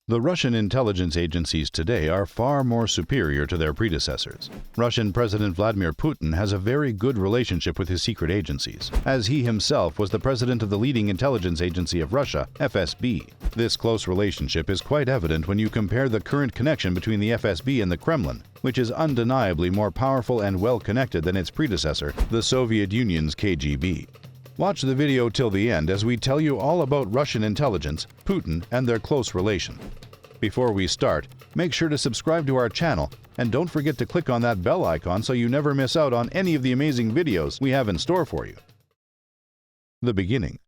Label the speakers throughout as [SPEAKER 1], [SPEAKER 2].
[SPEAKER 1] The Russian intelligence agencies today are far more superior to their predecessors. Russian President Vladimir Putin has a very good relationship with his secret agencies, as he himself was the president of the leading intelligence agency of Russia, FSB. This close relationship is quite evident when you compare the current connection between the FSB and the Kremlin, which is undeniably more powerful and well-connected than its predecessor, the Soviet Union's KGB. Watch the video till the end as we tell you all about Russian intelligence, Putin, and their close relation. Before we start, make sure to subscribe to our channel and don't forget to click on that bell icon so you never miss out on any of the amazing videos we have in store for you. The beginning.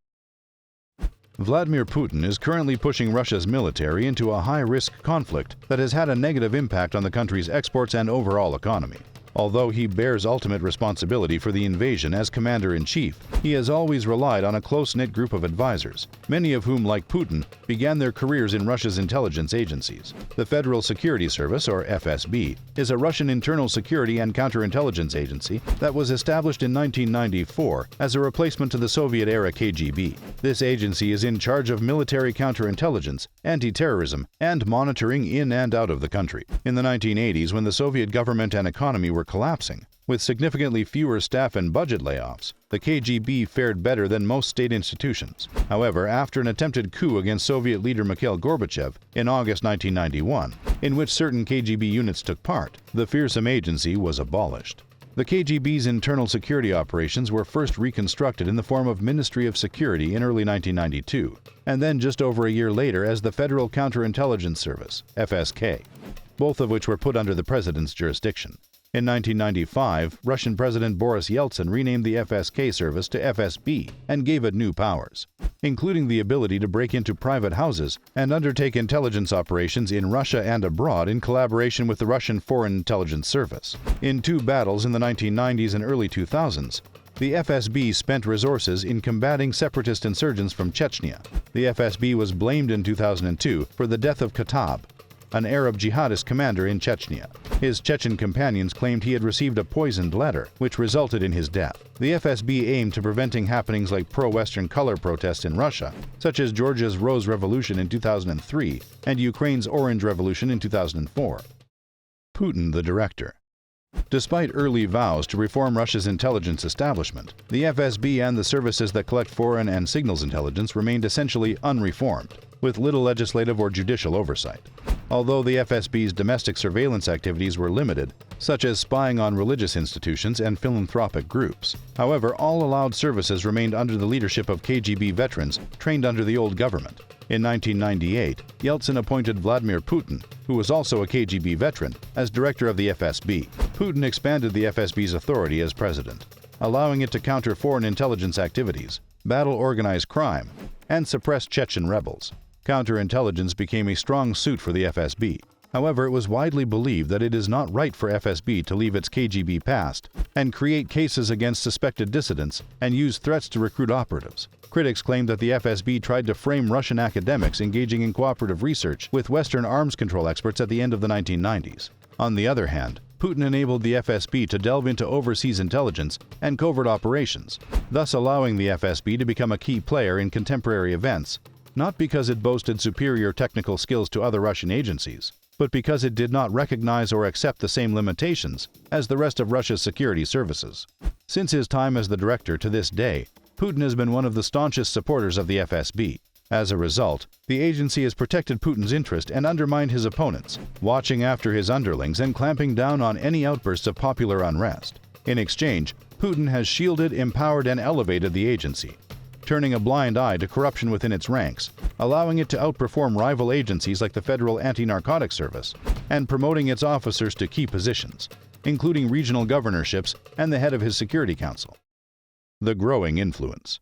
[SPEAKER 1] Vladimir Putin is currently pushing Russia's military into a high-risk conflict that has had a negative impact on the country's exports and overall economy. Although he bears ultimate responsibility for the invasion as commander-in-chief, he has always relied on a close-knit group of advisors, many of whom, like Putin, began their careers in Russia's intelligence agencies. The Federal Security Service, or FSB, is a Russian internal security and counterintelligence agency that was established in 1994 as a replacement to the Soviet-era KGB. This agency is in charge of military counterintelligence, anti-terrorism, and monitoring in and out of the country. In the 1980s, when the Soviet government and economy were collapsing, with significantly fewer staff and budget layoffs, the KGB fared better than most state institutions. However, after an attempted coup against Soviet leader Mikhail Gorbachev in August 1991, in which certain KGB units took part, the fearsome agency was abolished. The KGB's internal security operations were first reconstructed in the form of Ministry of Security in early 1992, and then just over a year later as the Federal Counterintelligence Service, FSK, both of which were put under the president's jurisdiction. In 1995, Russian President Boris Yeltsin renamed the FSK service to FSB and gave it new powers, including the ability to break into private houses and undertake intelligence operations in Russia and abroad in collaboration with the Russian Foreign Intelligence Service. In two battles in the 1990s and early 2000s, the FSB spent resources in combating separatist insurgents from Chechnya. The FSB was blamed in 2002 for the death of Khattab, an Arab jihadist commander in Chechnya. His Chechen companions claimed he had received a poisoned letter, which resulted in his death. The FSB aimed to preventing happenings like pro-Western color protests in Russia, such as Georgia's Rose Revolution in 2003 and Ukraine's Orange Revolution in 2004. Putin, the director. Despite early vows to reform Russia's intelligence establishment, the FSB and the services that collect foreign and signals intelligence remained essentially unreformed, with little legislative or judicial oversight. Although the FSB's domestic surveillance activities were limited, such as spying on religious institutions and philanthropic groups. However, all allowed services remained under the leadership of KGB veterans trained under the old government. In 1998, Yeltsin appointed Vladimir Putin, who was also a KGB veteran, as director of the FSB. Putin expanded the FSB's authority as president, allowing it to counter foreign intelligence activities, battle organized crime, and suppress Chechen rebels. Counterintelligence became a strong suit for the FSB. However, it was widely believed that it is not right for FSB to leave its KGB past and create cases against suspected dissidents and use threats to recruit operatives. Critics claimed that the FSB tried to frame Russian academics engaging in cooperative research with Western arms control experts at the end of the 1990s. On the other hand, Putin enabled the FSB to delve into overseas intelligence and covert operations, thus allowing the FSB to become a key player in contemporary events, not because it boasted superior technical skills to other Russian agencies, but because it did not recognize or accept the same limitations as the rest of Russia's security services. Since his time as the director to this day, Putin has been one of the staunchest supporters of the FSB. As a result, the agency has protected Putin's interest and undermined his opponents, watching after his underlings and clamping down on any outbursts of popular unrest. In exchange, Putin has shielded, empowered, and elevated the agency, turning a blind eye to corruption within its ranks, allowing it to outperform rival agencies like the Federal Anti-Narcotics Service, and promoting its officers to key positions, including regional governorships and the head of his Security Council. The growing influence.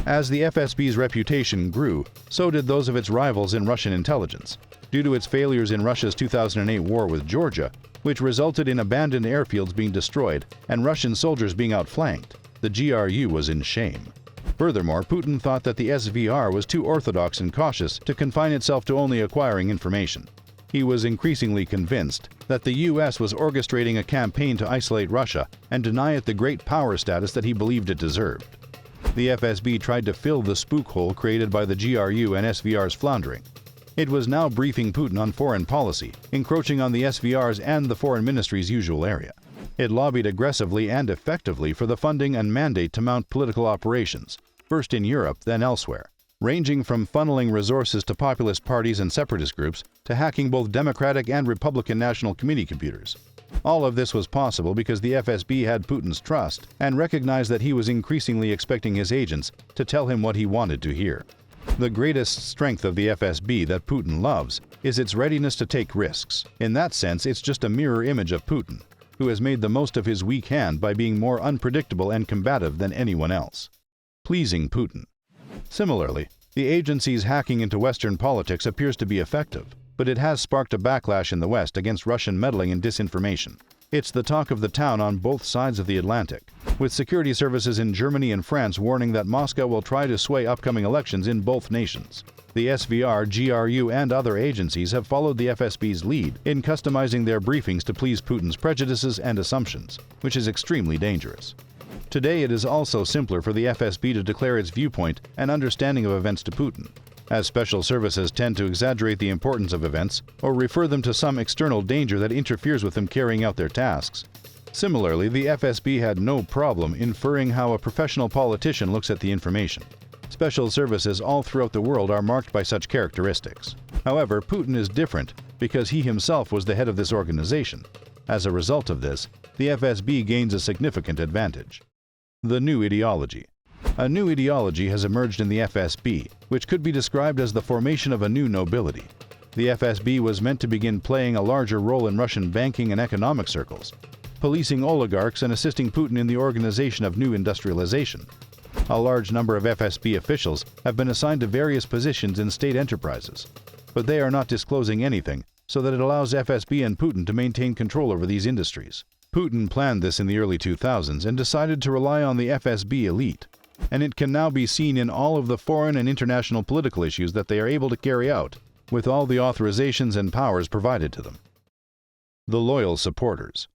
[SPEAKER 1] As the FSB's reputation grew, so did those of its rivals in Russian intelligence. Due to its failures in Russia's 2008 war with Georgia, which resulted in abandoned airfields being destroyed and Russian soldiers being outflanked, the GRU was in shame. Furthermore, Putin thought that the SVR was too orthodox and cautious to confine itself to only acquiring information. He was increasingly convinced that the U.S. was orchestrating a campaign to isolate Russia and deny it the great power status that he believed it deserved. The FSB tried to fill the spook hole created by the GRU and SVR's floundering. It was now briefing Putin on foreign policy, encroaching on the SVR's and the Foreign Ministry's usual area. It lobbied aggressively and effectively for the funding and mandate to mount political operations, first in Europe, then elsewhere, ranging from funneling resources to populist parties and separatist groups to hacking both Democratic and Republican National Committee computers. All of this was possible because the FSB had Putin's trust and recognized that he was increasingly expecting his agents to tell him what he wanted to hear. The greatest strength of the FSB that Putin loves is its readiness to take risks. In that sense, it's just a mirror image of Putin, who has made the most of his weak hand by being more unpredictable and combative than anyone else. Pleasing Putin. Similarly, the agency's hacking into Western politics appears to be effective, but it has sparked a backlash in the West against Russian meddling and disinformation. It's the talk of the town on both sides of the Atlantic, with security services in Germany and France warning that Moscow will try to sway upcoming elections in both nations. The SVR, GRU, and other agencies have followed the FSB's lead in customizing their briefings to please Putin's prejudices and assumptions, which is extremely dangerous. Today it is also simpler for the FSB to declare its viewpoint and understanding of events to Putin, as special services tend to exaggerate the importance of events or refer them to some external danger that interferes with them carrying out their tasks. Similarly, the FSB had no problem inferring how a professional politician looks at the information. Special services all throughout the world are marked by such characteristics. However, Putin is different because he himself was the head of this organization. As a result of this, the FSB gains a significant advantage. The new ideology. A new ideology has emerged in the FSB, which could be described as the formation of a new nobility. The FSB was meant to begin playing a larger role in Russian banking and economic circles, policing oligarchs and assisting Putin in the organization of new industrialization. A large number of FSB officials have been assigned to various positions in state enterprises, but they are not disclosing anything, so that it allows FSB and Putin to maintain control over these industries. Putin planned this in the early 2000s and decided to rely on the FSB elite, and it can now be seen in all of the foreign and international political issues that they are able to carry out, with all the authorizations and powers provided to them. The loyal supporters.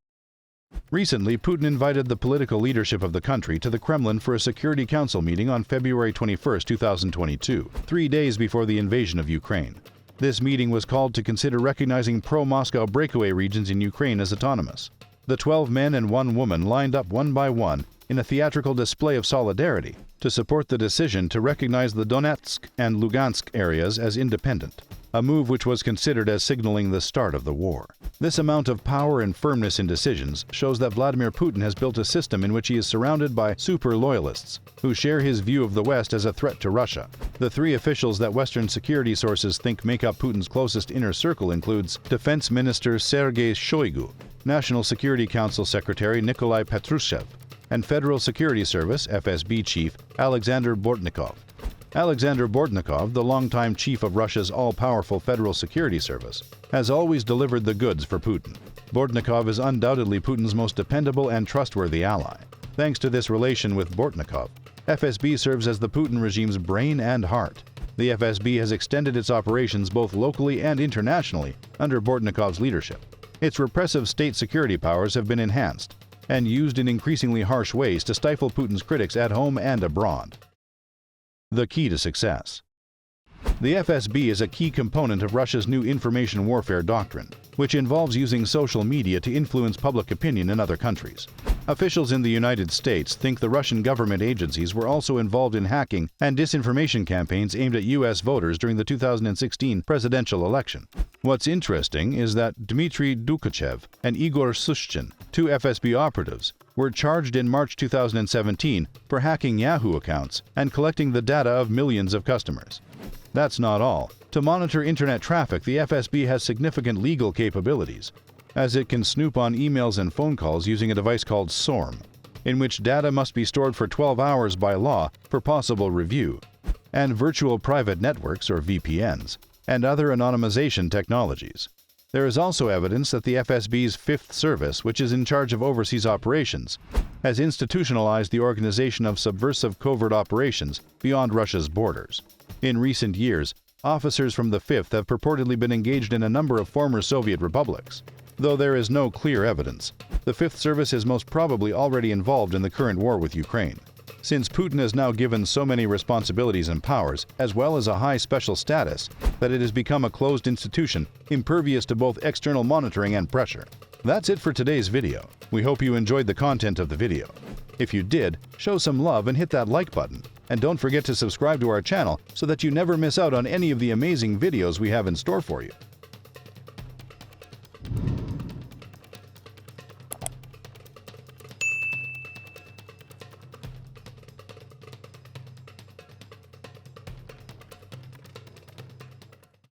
[SPEAKER 1] Recently, Putin invited the political leadership of the country to the Kremlin for a Security Council meeting on February 21, 2022, 3 days before the invasion of Ukraine. This meeting was called to consider recognizing pro-Moscow breakaway regions in Ukraine as autonomous. The 12 men and 1 woman lined up one by one in a theatrical display of solidarity to support the decision to recognize the Donetsk and Lugansk areas as independent, a move which was considered as signaling the start of the war. This amount of power and firmness in decisions shows that Vladimir Putin has built a system in which he is surrounded by super loyalists who share his view of the West as a threat to Russia. The 3 officials that Western security sources think make up Putin's closest inner circle includes Defense Minister Sergei Shoigu, National Security Council Secretary Nikolai Patrushev, and Federal Security Service (FSB) Chief Alexander Bortnikov. Alexander Bortnikov, the longtime chief of Russia's all-powerful Federal Security Service, has always delivered the goods for Putin. Bortnikov is undoubtedly Putin's most dependable and trustworthy ally. Thanks to this relation with Bortnikov, FSB serves as the Putin regime's brain and heart. The FSB has extended its operations both locally and internationally under Bortnikov's leadership. Its repressive state security powers have been enhanced and used in increasingly harsh ways to stifle Putin's critics at home and abroad. The key to success. The FSB is a key component of Russia's new information warfare doctrine, which involves using social media to influence public opinion in other countries. Officials in the United States think the Russian government agencies were also involved in hacking and disinformation campaigns aimed at U.S. voters during the 2016 presidential election. What's interesting is that Dmitry Dukachev and Igor Sushchin, 2 FSB operatives, were charged in March 2017 for hacking Yahoo accounts and collecting the data of millions of customers. That's not all. To monitor internet traffic, the FSB has significant legal capabilities, as it can snoop on emails and phone calls using a device called SORM, in which data must be stored for 12 hours by law for possible review, and virtual private networks, or VPNs, and other anonymization technologies. There is also evidence that the FSB's 5th Service, which is in charge of overseas operations, has institutionalized the organization of subversive covert operations beyond Russia's borders. In recent years, officers from the 5th have purportedly been engaged in a number of former Soviet republics. Though there is no clear evidence, the 5th Service is most probably already involved in the current war with Ukraine. since Putin has now given so many responsibilities and powers, as well as a high special status, that it has become a closed institution, impervious to both external monitoring and pressure. That's it for today's video. We hope you enjoyed the content of the video. If you did, show some love and hit that like button. And don't forget to subscribe to our channel so that you never miss out on any of the amazing videos we have in store for you.